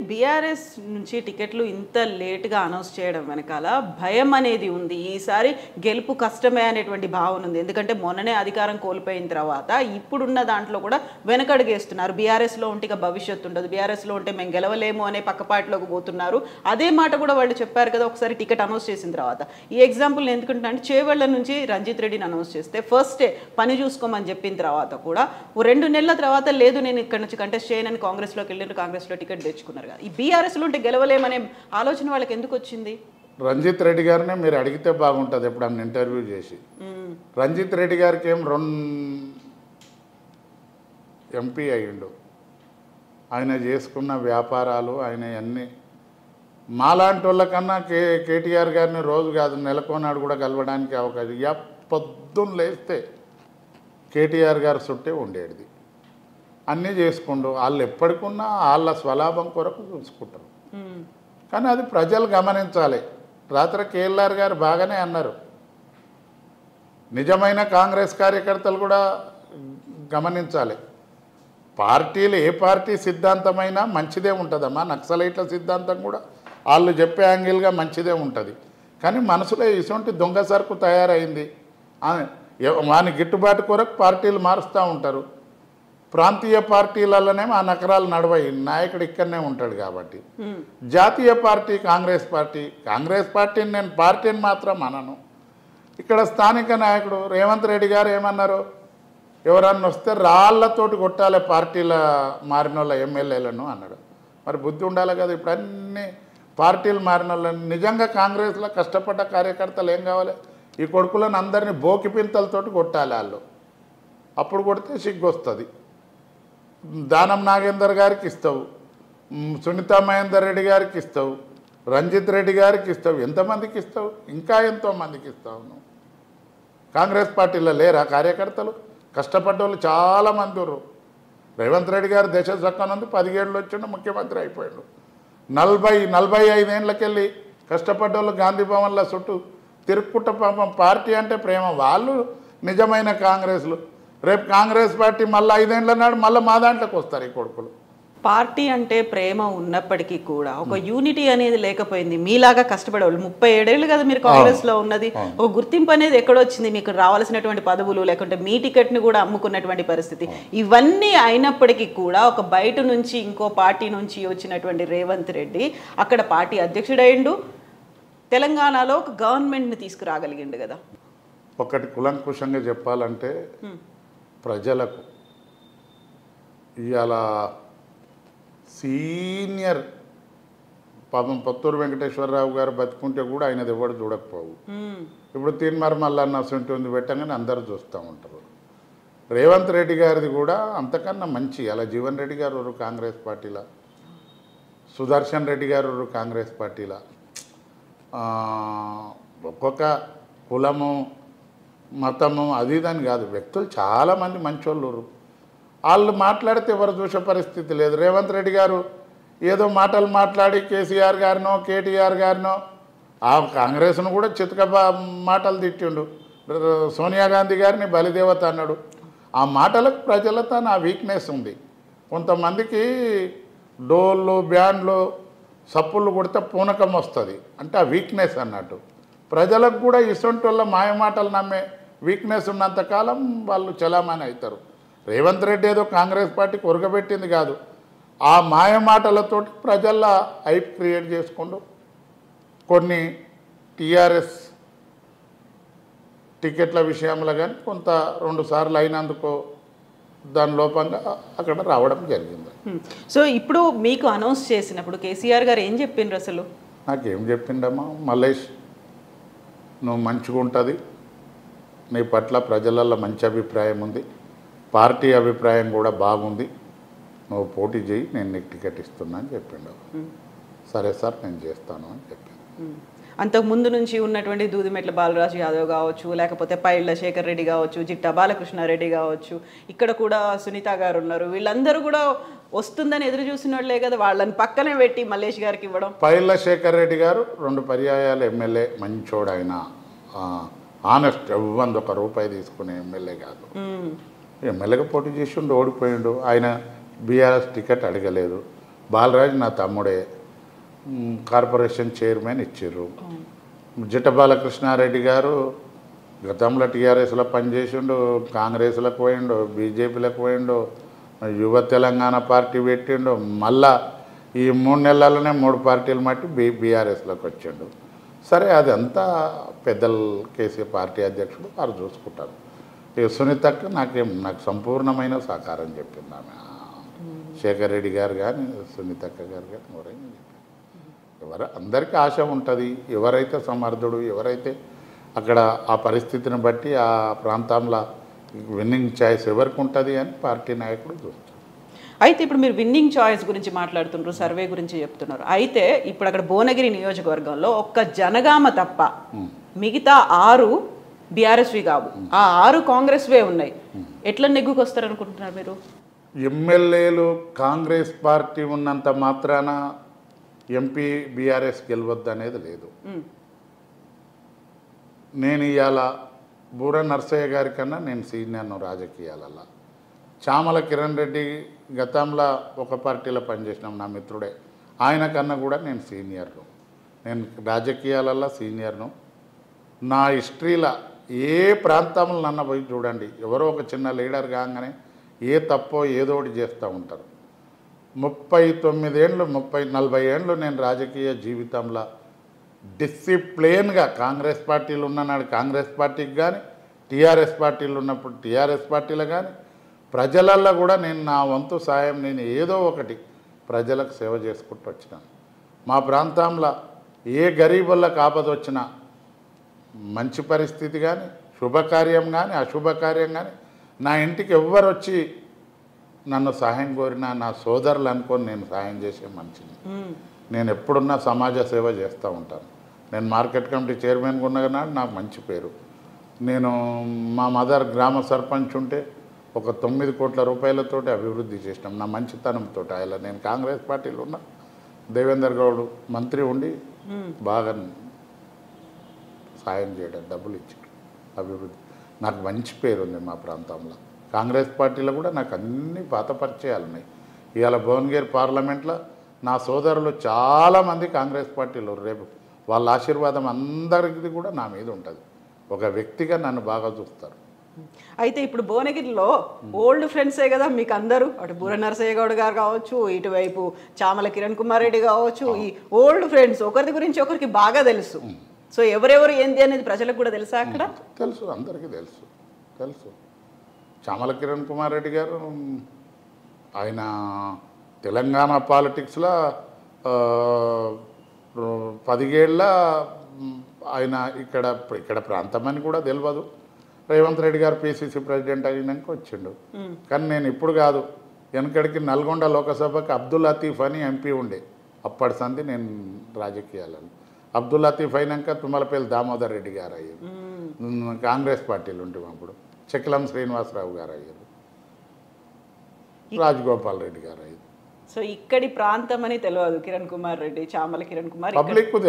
BRS నుంచి టికెట్లు ఇంత లేట్గా అనౌన్స్ చేయడం వెనకాల భయం అనేది ఉంది. ఈసారి గెలుపు కష్టమే అనేటువంటి భావన ఉంది. ఎందుకంటే మొన్ననే అధికారం కోల్పోయిన తర్వాత ఇప్పుడున్న దాంట్లో కూడా వెనకడుగేస్తున్నారు. బీఆర్ఎస్లో ఉంటే ఇక భవిష్యత్తు ఉండదు, బీఆర్ఎస్లో ఉంటే మేము గెలవలేము అనే పక్కపాటిలోకి పోతున్నారు. అదే మాట కూడా వాళ్ళు చెప్పారు కదా ఒకసారి టికెట్ అనౌన్స్ చేసిన తర్వాత. ఈ ఎగ్జాంపుల్ ఎందుకంటే చేవెళ్ల నుంచి రంజిత్ రెడ్డిని అనౌన్స్ చేస్తే ఫస్ట్ డే పని చూసుకోమని చెప్పిన తర్వాత కూడా 2 నెలల తర్వాత లేదు నేను ఇక్కడ నుంచి కంటెస్ట్ చేయనని కాంగ్రెస్లోకి వెళ్ళినారు, కాంగ్రెస్లో టికెట్ తెచ్చుకున్నారు. ఈ బీఆర్ఎస్లో ఉంటే గెలవలేమనే ఆలోచన వాళ్ళకి ఎందుకు వచ్చింది? రంజిత్ రెడ్డి గారినే మీరు అడిగితే బాగుంటుంది. ఎప్పుడన్నా ఇంటర్వ్యూ చేసి రంజిత్ రెడ్డి గారికి ఏం 2 ఎంపీ అయ్యిండు. ఆయన చేసుకున్న వ్యాపారాలు ఆయన అన్నీ మాలాంటి వాళ్ళకన్నా కేటీఆర్ గారిని రోజు కాదు నెలకొన్నాడు కూడా కలవడానికి అవకాశం. పొద్దున్న లేస్తే కేటీఆర్ గారు చుట్టే ఉండేది. అన్నీ చేసుకుంటూ వాళ్ళు ఎప్పటికున్నా వాళ్ళ స్వలాభం కొరకు చూసుకుంటారు. కానీ అది ప్రజలు గమనించాలి. రాత్రి కేఎల్ఆర్ గారు బాగానే అన్నారు. నిజమైన కాంగ్రెస్ కార్యకర్తలు కూడా గమనించాలి. పార్టీలు ఏ పార్టీ సిద్ధాంతమైనా మంచిదే ఉంటుందమ్మా. నక్సలైట్ల సిద్ధాంతం కూడా వాళ్ళు చెప్పే యాంగిల్గా మంచిదే ఉంటుంది. కానీ మనసులో ఇటువంటి దొంగ సరుకు తయారైంది. వాని గిట్టుబాటు కొరకు పార్టీలు మారుస్తూ ఉంటారు. ప్రాంతీయ పార్టీలలోనే ఆ నకరాలు నడవయి. నాయకుడు ఇక్కడనే ఉంటాడు కాబట్టి. జాతీయ పార్టీ కాంగ్రెస్ పార్టీని నేను పార్టీని మాత్రం అనను. ఇక్కడ స్థానిక నాయకుడు రేవంత్ రెడ్డి గారు ఏమన్నారు, ఎవరన్నా వస్తే రాళ్లతోటి కొట్టాలి పార్టీల మారిన వాళ్ళ ఎమ్మెల్యేలను అన్నాడు. మరి బుద్ధి ఉండాలి కదా. ఇప్పుడు అన్ని పార్టీలు మారిన వాళ్ళని నిజంగా కాంగ్రెస్లో కష్టపడ్డ కార్యకర్తలు ఏం కావాలి, ఈ కొడుకులను అందరినీ బోకిపింతలతోటి కొట్టాలి వాళ్ళు. అప్పుడు కొడితే సిగ్గు వస్తుంది. దానం నాగేందర్ గారికి ఇస్తావు, సునీతా మహేందర్ రెడ్డి గారికి ఇస్తావు, రంజిత్ రెడ్డి గారికి ఇస్తావు, ఎంతమందికి ఇస్తావు? ఇంకా ఎంతోమందికి ఇస్తావు నువ్వు. కాంగ్రెస్ పార్టీలో లేరా కార్యకర్తలు? కష్టపడ్డ వాళ్ళు చాలామంది ఉన్నారు. రేవంత్ రెడ్డి గారు దేశ చక్కనుంది 10 ఏళ్ళు వచ్చిండు, ముఖ్యమంత్రి అయిపోయాడు. 40-45 ఏళ్ళకెళ్ళి కష్టపడ్డ వాళ్ళు గాంధీ భవన్ల చుట్టూ తిరుక్కుంట పాపం. పార్టీ అంటే ప్రేమ. వాళ్ళు నిజమైన కాంగ్రెస్లు. రేపు కాంగ్రెస్ పార్టీ మళ్ళీ 5 ఏళ్ళ నాడు మళ్ళీ మా దాంట్లోకి వస్తారు ఈ కొడుకులు. పార్టీ అంటే ప్రేమ ఉన్నప్పటికీ కూడా ఒక యూనిటీ అనేది లేకపోయింది. మీలాగా కష్టపడేవాళ్ళు 37 ఏళ్ళు కదా మీరు కాంగ్రెస్లో ఉన్నది. ఒక గుర్తింపు అనేది ఎక్కడొచ్చింది? మీకు రావాల్సినటువంటి పదవులు లేకుంటే మీ టికెట్ని కూడా అమ్ముకున్నటువంటి పరిస్థితి. ఇవన్నీ అయినప్పటికీ కూడా ఒక బయట నుంచి ఇంకో పార్టీ నుంచి వచ్చినటువంటి రేవంత్ రెడ్డి అక్కడ పార్టీ అధ్యక్షుడైండు, తెలంగాణలో ఒక గవర్నమెంట్ని తీసుకురాగలిగిండు కదా. ఒకటి కులంకుశంగా చెప్పాలంటే ప్రజలకు ఇవాళ సీనియర్ పాపం పత్తూరు వెంకటేశ్వరరావు గారు బతుకుంటే కూడా ఆయనది ఎవరు చూడకపోవు. ఇప్పుడు తీన్మార్ మల్లన్న ఉంటుంది పెట్టగానే అందరూ చూస్తూ ఉంటారు. రేవంత్ రెడ్డి గారిది కూడా అంతకన్నా మంచి. అలా జీవన్ రెడ్డి గారు కాంగ్రెస్ పార్టీలా, సుదర్శన్ రెడ్డి గారు కాంగ్రెస్ పార్టీలా. ఒక్కొక్క కులము మతము అది ఇదని కాదు, వ్యక్తులు చాలామంది మంచోళ్ళు. వాళ్ళు మాట్లాడితే ఎవరు చూసే పరిస్థితి లేదు. రేవంత్ రెడ్డి గారు ఏదో మాటలు మాట్లాడి కేసీఆర్ గారినో కేటీఆర్ గారినో ఆ కాంగ్రెస్ను కూడా చితక మాటలు తిట్టిండు. సోనియా గాంధీ గారిని బలిదేవత అన్నాడు. ఆ మాటలకు ప్రజలతో నా వీక్నెస్ ఉంది. కొంతమందికి డోళ్ళు బ్యాండ్లు సప్పుళ్ళు కొడితే పూనకం వస్తుంది అంటే ఆ వీక్నెస్ అన్నట్టు. ప్రజలకు కూడా ఇసొంటి వల్ల మాయ మాటలు నమ్మే వీక్నెస్ ఉన్నంతకాలం వాళ్ళు చలామణి అవుతారు. రేవంత్ రెడ్డి ఏదో కాంగ్రెస్ పార్టీకి ఉరగబెట్టింది కాదు, ఆ మాయ మాటలతోటి ప్రజల్లో హైప్ క్రియేట్ చేసుకుంటూ కొన్ని టీఆర్ఎస్ టికెట్ల విషయంలో కానీ కొంత 2 సార్లు అయినందుకు దాని లోపంగా అక్కడ రావడం జరిగింది. సో ఇప్పుడు మీకు అనౌన్స్ చేసినప్పుడు కేసీఆర్ గారు ఏం చెప్పిండ్రు? అసలు నాకేం చెప్పిండమ్మా, మల్లేష్ నువ్వు మంచిగా ఉంటుంది, నీ పట్ల ప్రజలలో మంచి అభిప్రాయం ఉంది, పార్టీ అభిప్రాయం కూడా బాగుంది, నువ్వు పోటీ చేయి, నేను నీకు టికెట్ ఇస్తున్నా అని చెప్పిండు. సరే సార్ నేను చేస్తాను అని చెప్పాను. అంతకుముందు నుంచి ఉన్నటువంటి దూదిమెట్ల బాలరాజు యాదవ్ కావచ్చు, లేకపోతే పైళ్ళ శేఖర్ రెడ్డి కావచ్చు, జిట్టా బాలకృష్ణారెడ్డి కావచ్చు, ఇక్కడ కూడా సునీత గారు ఉన్నారు. వీళ్ళందరూ కూడా వస్తుందని ఎదురు చూసిన వాళ్ళే కదా. వాళ్ళని పక్కనే పెట్టి మల్లేష్ గారికి ఇవ్వడం. పైళ్ళ శేఖర్ రెడ్డి గారు 2 పర్యాయాలు ఎమ్మెల్యే, మంచోడు ఆయన, ఆనెస్ట్, ఇవ్వంది ₹1 తీసుకునే ఎమ్మెల్యే కాదు. ఎమ్మెల్యేగా పోటీ చేసిండు, ఓడిపోయిండు. ఆయన బీఆర్ఎస్ టికెట్ అడగలేదు. బాలరాజు నా తమ్ముడే, కార్పొరేషన్ చైర్మన్ ఇచ్చిర్రు. జిట్ట బాలకృష్ణారెడ్డి గారు గతంలో టీఆర్ఎస్లో పనిచేసిండు, కాంగ్రెస్లకు పోయిండు, బీజేపీలకు పోయిండు, యువ తెలంగాణ పార్టీ పెట్టిండు, మళ్ళా ఈ 3 నెలలనే 3 పార్టీలు మట్టి బీఆర్ఎస్లోకి వచ్చిండు. సరే అదంతా పెద్దలు కేసీఆర్ పార్టీ అధ్యక్షుడు వారు చూసుకుంటారు. ఇక సునీతకు నాకు సంపూర్ణమైన సహకారం చెప్పింది ఆమె. శేఖర్ రెడ్డి గారు కానీ సునీతక్క గారు కానీ ఎవరైనా చెప్పారు. అందరికీ ఆశ ఉంటుంది. ఎవరైతే సమర్థుడు, ఎవరైతే అక్కడ ఆ పరిస్థితిని బట్టి ఆ ప్రాంతంలో విన్నింగ్ ఛాయిస్ ఎవరికి ఉంటుంది అని పార్టీ నాయకుడు చూస్తారు. అయితే ఇప్పుడు మీరు విన్నింగ్ చాయిస్ గురించి మాట్లాడుతున్నారు, సర్వే గురించి చెప్తున్నారు. అయితే ఇప్పుడు అక్కడ భువనగిరి నియోజకవర్గంలో ఒక్క జనగామ తప్ప మిగతా 6 బీఆర్ఎస్వి కావు, ఆ 6 కాంగ్రెస్వే ఉన్నాయి. ఎట్లా నెగ్గుకు వస్తారనుకుంటున్నారు మీరు? ఎమ్మెల్యేలు కాంగ్రెస్ పార్టీ ఉన్నంత మాత్రాన ఎంపీ బీఆర్ఎస్ గెలవద్దు అనేది లేదు. నేను ఇవాళ బూర నర్సయ్య గారి కన్నా నేను సీనియర్ను రాజకీయాలలో. చామల కిరణ్ రెడ్డి గతంలో ఒక పార్టీలో పనిచేసినాం, నా మిత్రుడే. ఆయన కన్నా కూడా నేను సీనియర్ను. నేను రాజకీయాలలో సీనియర్ను. నా హిస్టరీలో ఏ ప్రాంతంలో నన్ను పోయి చూడండి, ఎవరో ఒక చిన్న లీడర్ కాగానే ఏ తప్పో ఏదో ఒకటి చేస్తూ ఉంటారు. 39 ఏళ్ళు 40 ఏళ్ళు నేను రాజకీయ జీవితంలో డిసిప్లిన్గా కాంగ్రెస్ పార్టీలు ఉన్ననాడు కాంగ్రెస్ పార్టీకి కానీ, టీఆర్ఎస్ పార్టీలు ఉన్నప్పుడు టీఆర్ఎస్ పార్టీలు కానీ, ప్రజలల్లో కూడా నేను నా వంతు సాయం నేను ఏదో ఒకటి ప్రజలకు సేవ చేసుకుంటూ వచ్చినాను. మా ప్రాంతంలో ఏ గరీబులకు ఆపద వచ్చినా, మంచి పరిస్థితి కానీ, శుభకార్యం కానీ అశుభకార్యం కానీ, నా ఇంటికి ఎవ్వరు వచ్చి నన్ను సహాయం కోరినా నా సోదరులు అనుకొని నేను సహాయం చేసే మనిషిని. నేను ఎప్పుడున్నా సమాజ సేవ చేస్తూ ఉంటాను. నేను మార్కెట్ కమిటీ చైర్మన్గా ఉన్నగా నాకు మంచి పేరు. నేను మా మదర్ గ్రామ సర్పంచ్ ఉంటే ఒక 9 కోట్ల రూపాయలతోటి అభివృద్ధి చేసినాం నా మంచితనంతో. ఆయన నేను కాంగ్రెస్ పార్టీలో ఉన్న దేవేందర్ గౌడ్ మంత్రి ఉండి బాగా సాయం చేయడం, డబ్బులు ఇచ్చాడు, అభివృద్ధి. నాకు మంచి పేరు ఉంది మా ప్రాంతంలో. కాంగ్రెస్ పార్టీలో కూడా నాకు అన్ని పాత పరిచయాలు ఉన్నాయి. ఇవాళ భువనగిరి పార్లమెంట్లో నా సోదరులు చాలామంది కాంగ్రెస్ పార్టీలో. రేపు వాళ్ళ ఆశీర్వాదం అందరికీ కూడా నా మీద ఉంటుంది. ఒక వ్యక్తిగా నన్ను బాగా చూస్తారు. అయితే ఇప్పుడు భువనగిరిలో ఓల్డ్ ఫ్రెండ్సే కదా మీకు అందరూ, అటు బూర నరసయ్య గౌడ్ గారు కావచ్చు, ఇటువైపు చామల కిరణ్ కుమార్ రెడ్డి కావచ్చు, ఈ ఓల్డ్ ఫ్రెండ్స్ ఒకరి గురించి ఒకరికి బాగా తెలుసు. సో ఎవరెవరు ఏంది అనేది ప్రజలకు కూడా తెలుసా? అక్కడ తెలుసు, అందరికీ తెలుసు. చామల కిరణ్ కుమార్ రెడ్డి గారు ఆయన తెలంగాణ పాలిటిక్స్లో 10 ఏళ్ళ ఆయన ఇక్కడ ప్రాంతమని కూడా తెలియదు. రేవంత్ రెడ్డి గారు పిసిసి ప్రెసిడెంట్ అయినాక వచ్చిండు. కానీ నేను ఇప్పుడు కాదు, వెనకడికి నల్గొండ లోకసభకు అబ్దుల్ లతీఫ్ అని ఎంపీ ఉండే. అప్పటి సంది నేను రాజకీయాలను. అబ్దుల్ లతీఫ్ అయినాక తుమ్మలపల్లి దామోదర్ రెడ్డి గారు అయ్యారు. కాంగ్రెస్ పార్టీలు ఉంటాం అప్పుడు. చెక్లం శ్రీనివాసరావు గారు అయ్యారు, రాజగోపాల్ రెడ్డి గారు అయ్యారు. సో ఇక్కడి ప్రాంతం అని తెలియదు కిరణ్ కుమార్ రెడ్డి, చామల కిరణ్ కుమార్ పబ్లిక్ తెలియదు.